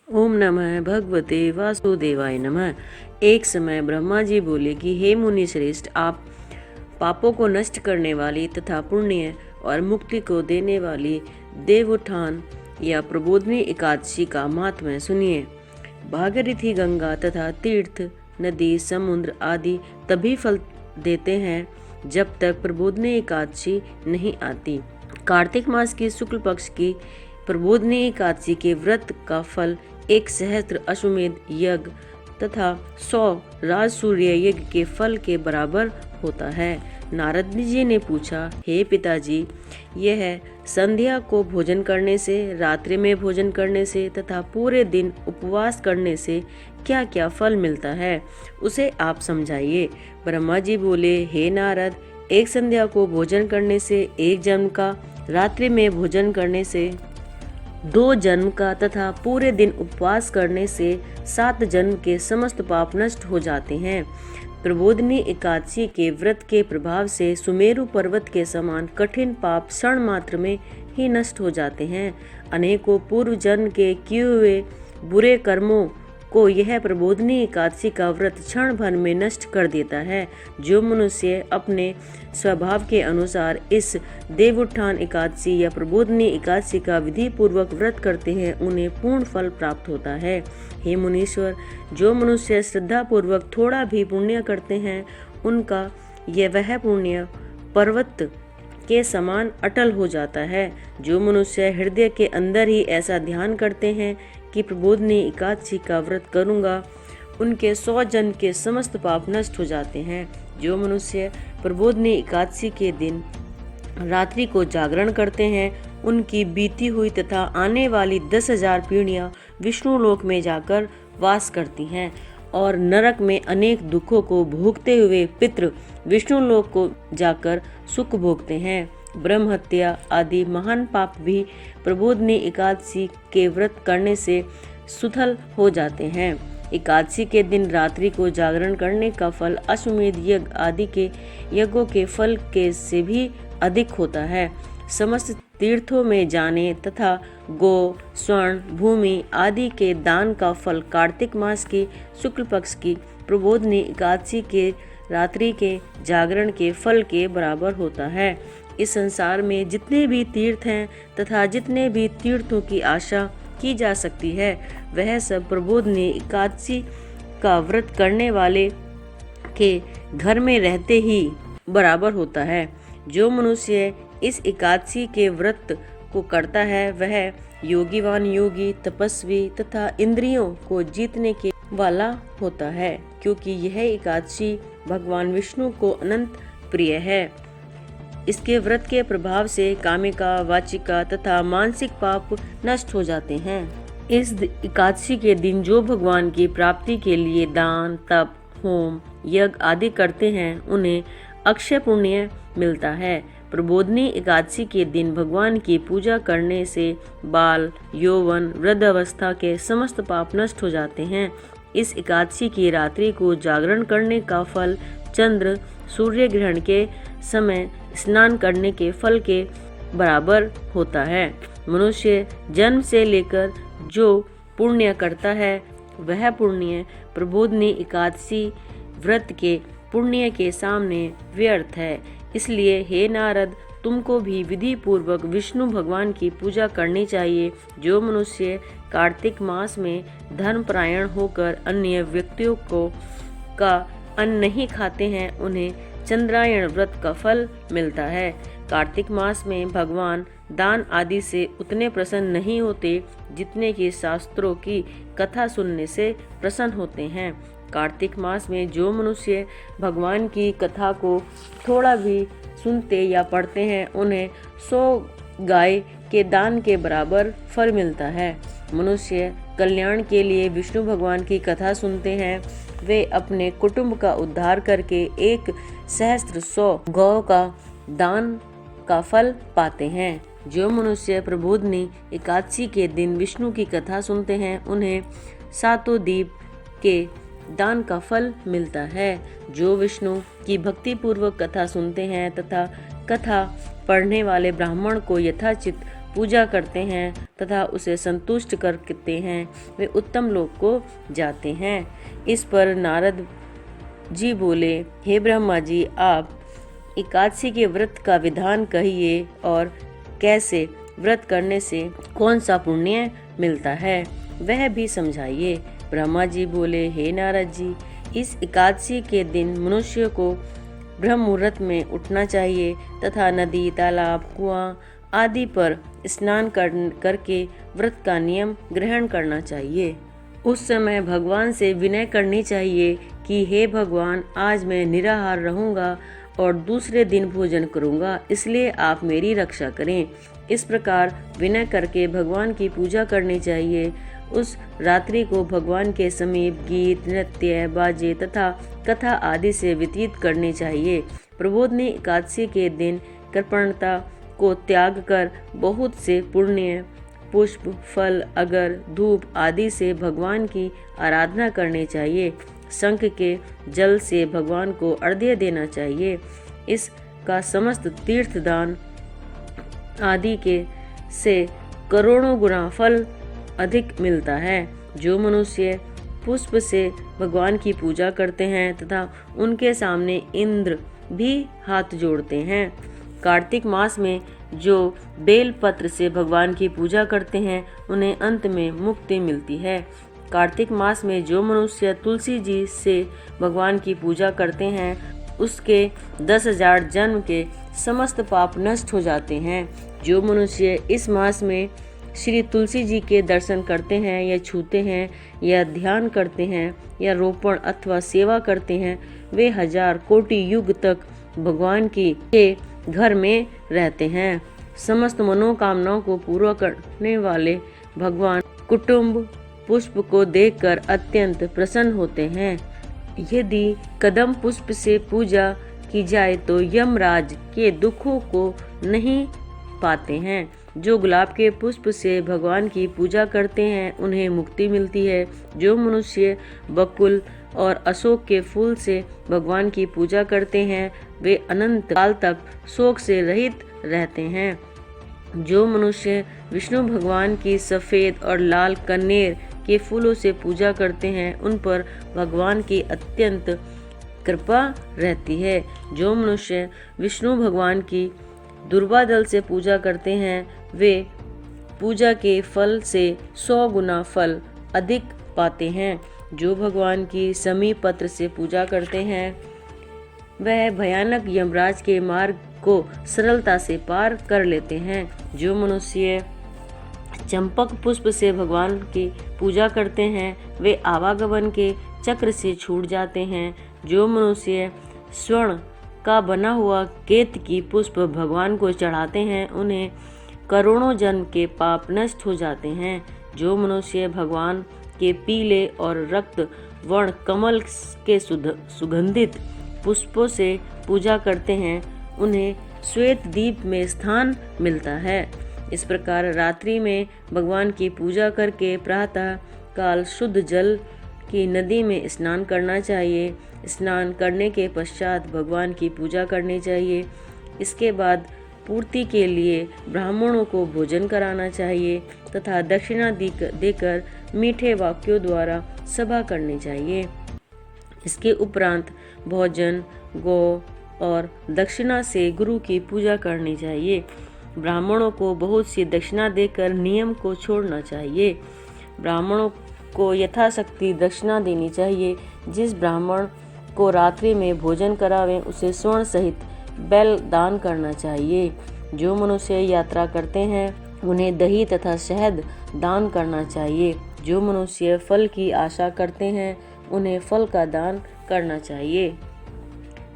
ओम नमः भगवते वासुदेवाय नमः। एक समय ब्रह्मा जी बोले कि हे मुनि श्रेष्ठ, आप पापों को नष्ट करने वाली तथा पुण्य और मुक्ति को देने वाली देवोत्थान या प्रबोधिनी एकादशी का महात्म्य सुनिए। भागीरथी, गंगा तथा तीर्थ, नदी, समुद्र आदि तभी फल देते हैं जब तक प्रबोधिनी एकादशी नहीं आती। कार्तिक मास की शुक्ल पक्ष की प्रबोधिनी एकादशी के व्रत का फल 1 सहस्त्र अश्वमेध यज्ञ तथा 100 राजसूय यज्ञ के फल के बराबर होता है। नारद जी ने पूछा, हे पिताजी, यह संध्या को भोजन करने से, रात्रि में भोजन करने से तथा पूरे दिन उपवास करने से क्या क्या फल मिलता है, उसे आप समझाइए। ब्रह्मा जी बोले, हे नारद, एक संध्या को भोजन करने से 1 जन्म का, रात्रि में भोजन करने से 2 जन्म का तथा पूरे दिन उपवास करने से 7 जन्म के समस्त पाप नष्ट हो जाते हैं। प्रबोधिनी एकादशी के व्रत के प्रभाव से सुमेरु पर्वत के समान कठिन पाप क्षण मात्र में ही नष्ट हो जाते हैं। अनेकों पूर्व जन्म के किए हुए बुरे कर्मों को यह प्रबोधिनी एकादशी का व्रत क्षण भर में नष्ट कर देता है। जो मनुष्य अपने स्वभाव के अनुसार इस देवोत्थान एकादशी या प्रबोधिनी एकादशी का विधि पूर्वक व्रत करते हैं, उन्हें पूर्ण फल प्राप्त होता है। हे मुनीश्वर, जो मनुष्य श्रद्धा पूर्वक थोड़ा भी पुण्य करते हैं, उनका वह पुण्य पर्वत के समान अटल हो जाता है। जो मनुष्य हृदय के अंदर ही ऐसा ध्यान करते हैं कि प्रबोधिनी एकादशी का व्रत करूंगा, उनके 100 जन्म के समस्त पाप नष्ट हो जाते हैं। जो मनुष्य प्रबोधिनी एकादशी के दिन रात्रि को जागरण करते हैं, उनकी बीती हुई तथा आने वाली 10,000 पीढ़ियां विष्णु लोक में जाकर वास करती हैं और नरक में अनेक दुखों को भोगते हुए पितृ विष्णु लोक को जाकर सुख भोगते हैं। ब्रह्म हत्या आदि महान पाप भी प्रबोधिनी एकादशी के व्रत करने से सुथल हो जाते हैं। एकादशी के दिन रात्रि को जागरण करने का फल अश्वमेध यज्ञ आदि के यज्ञों के फल के से भी अधिक होता है। समस्त तीर्थों में जाने तथा गो, स्वर्ण, भूमि आदि के दान का फल कार्तिक मास की शुक्ल पक्ष की प्रबोधिनी एकादशी के रात्रि के जागरण के फल के बराबर होता है। इस संसार में जितने भी तीर्थ हैं तथा जितने भी तीर्थों की आशा की जा सकती है, वह सब प्रबोधिनी एकादशी का व्रत करने वाले के घर में रहते ही बराबर होता है। जो मनुष्य इस एकादशी के व्रत को करता है, वह योगीवान योगी, तपस्वी तथा इंद्रियों को जीतने के वाला होता है, क्योंकि यह एकादशी भगवान विष्णु को अनंत प्रिय है। इसके व्रत के प्रभाव से कामिका, वाचिका तथा मानसिक पाप नष्ट हो जाते हैं। इस एकादशी के दिन जो भगवान की प्राप्ति के लिए दान, तप, होम, यज्ञ आदि करते हैं, उन्हें अक्षय पुण्य मिलता है। प्रबोधिनी एकादशी के दिन भगवान की पूजा करने से बाल, यौवन, वृद्ध अवस्था के समस्त पाप नष्ट हो जाते हैं। इस एकादशी की रात्रि को जागरण करने का फल चंद्र सूर्य ग्रहण के समय स्नान करने के फल के बराबर होता है। मनुष्य जन्म से लेकर जो पुण्य करता है, वह पुण्य प्रबोधिनी एकादशी व्रत के पुण्य के सामने व्यर्थ है। इसलिए हे नारद, तुमको भी विधि पूर्वक विष्णु भगवान की पूजा करनी चाहिए। जो मनुष्य कार्तिक मास में धर्मपरायण होकर अन्य व्यक्तियों को का अन्न नहीं खाते हैं, उन्हें चंद्रायण व्रत का फल मिलता है। कार्तिक मास में भगवान दान आदि से उतने प्रसन्न नहीं होते जितने कि शास्त्रों की कथा सुनने से प्रसन्न होते हैं। कार्तिक मास में जो मनुष्य भगवान की कथा को थोड़ा भी सुनते या पढ़ते हैं, उन्हें 100 गाय के दान के बराबर फल मिलता है। मनुष्य कल्याण के लिए विष्णु भगवान की कथा सुनते हैं, वे अपने कुटुंब का उद्धार करके 1 सहस्त्र 100 गौ का दान का फल पाते हैं। जो मनुष्य प्रबोधिनी एकादशी के दिन विष्णु की कथा सुनते हैं, उन्हें 7 दीप के दान का फल मिलता है। जो विष्णु की भक्ति पूर्वक कथा सुनते हैं तथा कथा पढ़ने वाले ब्राह्मण को यथाचित पूजा करते हैं तथा उसे संतुष्ट करते हैं, वे उत्तम लोक को जाते हैं। इस पर नारद जी बोले, हे ब्रह्मा जी, आप एकादशी के व्रत का विधान कहिए और कैसे व्रत करने से कौन सा पुण्य मिलता है वह भी समझाइए। ब्रह्मा जी बोले, हे नारद जी, इस एकादशी के दिन मनुष्य को ब्रह्म मुहूर्त में उठना चाहिए तथा नदी, तालाब, कुआं आदि पर स्नान करके व्रत का नियम ग्रहण करना चाहिए। उस समय भगवान से विनय करनी चाहिए कि हे भगवान, आज मैं निराहार रहूंगा और दूसरे दिन भोजन करूंगा, इसलिए आप मेरी रक्षा करें। इस प्रकार विनय करके भगवान की पूजा करनी चाहिए। उस रात्रि को भगवान के समीप गीत, नृत्य, बाजे तथा कथा आदि से व्यतीत करनी चाहिए। प्रबोधनी एकादशी के दिन कृपणता को त्याग कर बहुत से पुण्य, पुष्प, फल, अगर, धूप आदि से भगवान की आराधना करनी चाहिए। शंख के जल से भगवान को अर्घ्य देना चाहिए। इसका समस्त तीर्थ दान आदि के से करोड़ों गुना फल अधिक मिलता है। जो मनुष्य पुष्प से भगवान की पूजा करते हैं तथा उनके सामने इंद्र भी हाथ जोड़ते हैं। कार्तिक मास में जो बेल पत्र से भगवान की पूजा करते हैं, उन्हें अंत में मुक्ति मिलती है। कार्तिक मास में जो मनुष्य तुलसी जी से भगवान की पूजा करते हैं, उसके 10,000 जन्म के समस्त पाप नष्ट हो जाते हैं। जो मनुष्य इस मास में श्री तुलसी जी के दर्शन करते हैं या छूते हैं या ध्यान करते हैं या रोपण अथवा सेवा करते हैं, वे 1000 कोटि युग तक भगवान के घर में रहते हैं। समस्त मनोकामनाओं को पूरा करने वाले भगवान कुटुंब पुष्प को देखकर अत्यंत प्रसन्न होते हैं। यदि कदम पुष्प से पूजा की जाए तो यमराज के दुखों को नहीं पाते हैं। जो गुलाब के पुष्प से भगवान की पूजा करते हैं, उन्हें मुक्ति मिलती है। जो मनुष्य बकुल और अशोक के फूल से भगवान की पूजा करते हैं, वे अनंत काल तक शोक से रहित रहते हैं। जो मनुष्य विष्णु भगवान की सफेद और लाल कनेर के फूलों से पूजा करते हैं, उन पर भगवान की अत्यंत कृपा रहती है। जो मनुष्य विष्णु भगवान की दुर्वा दल से पूजा करते हैं, वे पूजा के फल से 100 गुना फल अधिक पाते हैं। जो भगवान की समी पत्र से पूजा करते हैं, वह भयानक यमराज के मार्ग को सरलता से पार कर लेते हैं। जो मनुष्य चंपक पुष्प से भगवान की पूजा करते हैं, वे आवागमन के चक्र से छूट जाते हैं। जो मनुष्य स्वर्ण का बना हुआ केतकी पुष्प भगवान को चढ़ाते हैं, उन्हें करोड़ों जन्म के पाप नष्ट हो जाते हैं। जो मनुष्य भगवान के पीले और रक्त वर्ण कमल के सुगंधित पुष्पों से पूजा करते हैं, उन्हें श्वेत दीप में स्थान मिलता है। इस प्रकार रात्रि में भगवान की पूजा करके प्रातः काल शुद्ध जल की नदी में स्नान करना चाहिए। स्नान करने के पश्चात भगवान की पूजा करनी चाहिए। इसके बाद पूर्ति के लिए ब्राह्मणों को भोजन कराना चाहिए तथा दक्षिणा देकर मीठे वाक्यों द्वारा सभा करनी चाहिए। इसके उपरांत भोजन, गौ और दक्षिणा से गुरु की पूजा करनी चाहिए। ब्राह्मणों को बहुत सी दक्षिणा देकर नियम को छोड़ना चाहिए। ब्राह्मणों को यथाशक्ति दक्षिणा देनी चाहिए। जिस ब्राह्मण को रात्रि में भोजन करावें, उसे स्वर्ण सहित बैल दान करना चाहिए। जो मनुष्य यात्रा करते हैं, उन्हें दही तथा शहद दान करना चाहिए। जो मनुष्य फल की आशा करते हैं, उन्हें फल का दान करना चाहिए।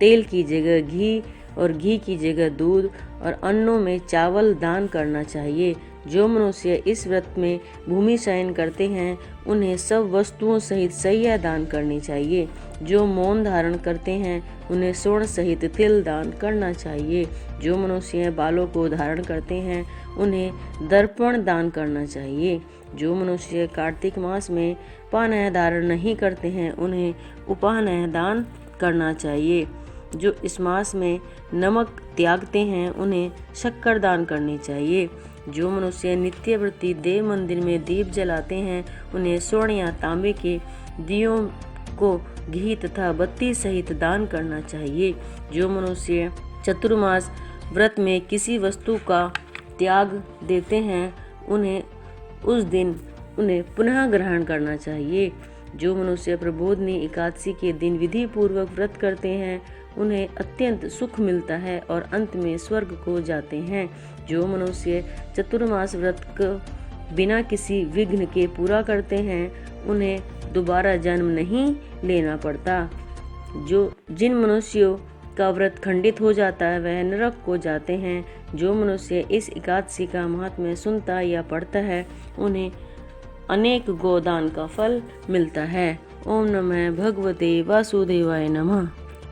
तेल की जगह घी और घी की जगह दूध और अन्नों में चावल दान करना चाहिए। जो मनुष्य इस व्रत में भूमि शयन करते हैं, उन्हें सब वस्तुओं सहित सैया दान करनी चाहिए। जो मौन धारण करते हैं, उन्हें स्वर्ण सहित तिल दान करना चाहिए। जो मनुष्य बालों को धारण करते हैं, उन्हें दर्पण दान करना चाहिए। जो मनुष्य कार्तिक मास में पानह धारण नहीं करते हैं, उन्हें उपानह दान करना चाहिए। जो इस मास में नमक त्यागते हैं, उन्हें शक्कर दान करनी चाहिए। जो मनुष्य नित्यव्रती देव मंदिर में दीप जलाते हैं उन्हें स्वर्ण या तांबे के दियों को घी तथा बत्ती सहित दान करना चाहिए। जो मनुष्य चतुर्मास व्रत में किसी वस्तु का त्याग देते हैं उन्हें उस दिन उन्हें पुनः ग्रहण करना चाहिए। जो मनुष्य प्रबोधनी एकादशी के दिन विधि पूर्वक व्रत करते हैं उन्हें अत्यंत सुख मिलता है और अंत में स्वर्ग को जाते हैं। जो मनुष्य चतुर्मास व्रत को बिना किसी विघ्न के पूरा करते हैं उन्हें दोबारा जन्म नहीं लेना पड़ता। जिन मनुष्यों का व्रत खंडित हो जाता है वह नरक को जाते हैं। जो मनुष्य इस एकादशी का महात्म्य सुनता या पढ़ता है उन्हें अनेक गोदान का फल मिलता है। ओम नमः भगवते वासुदेवाय नमः।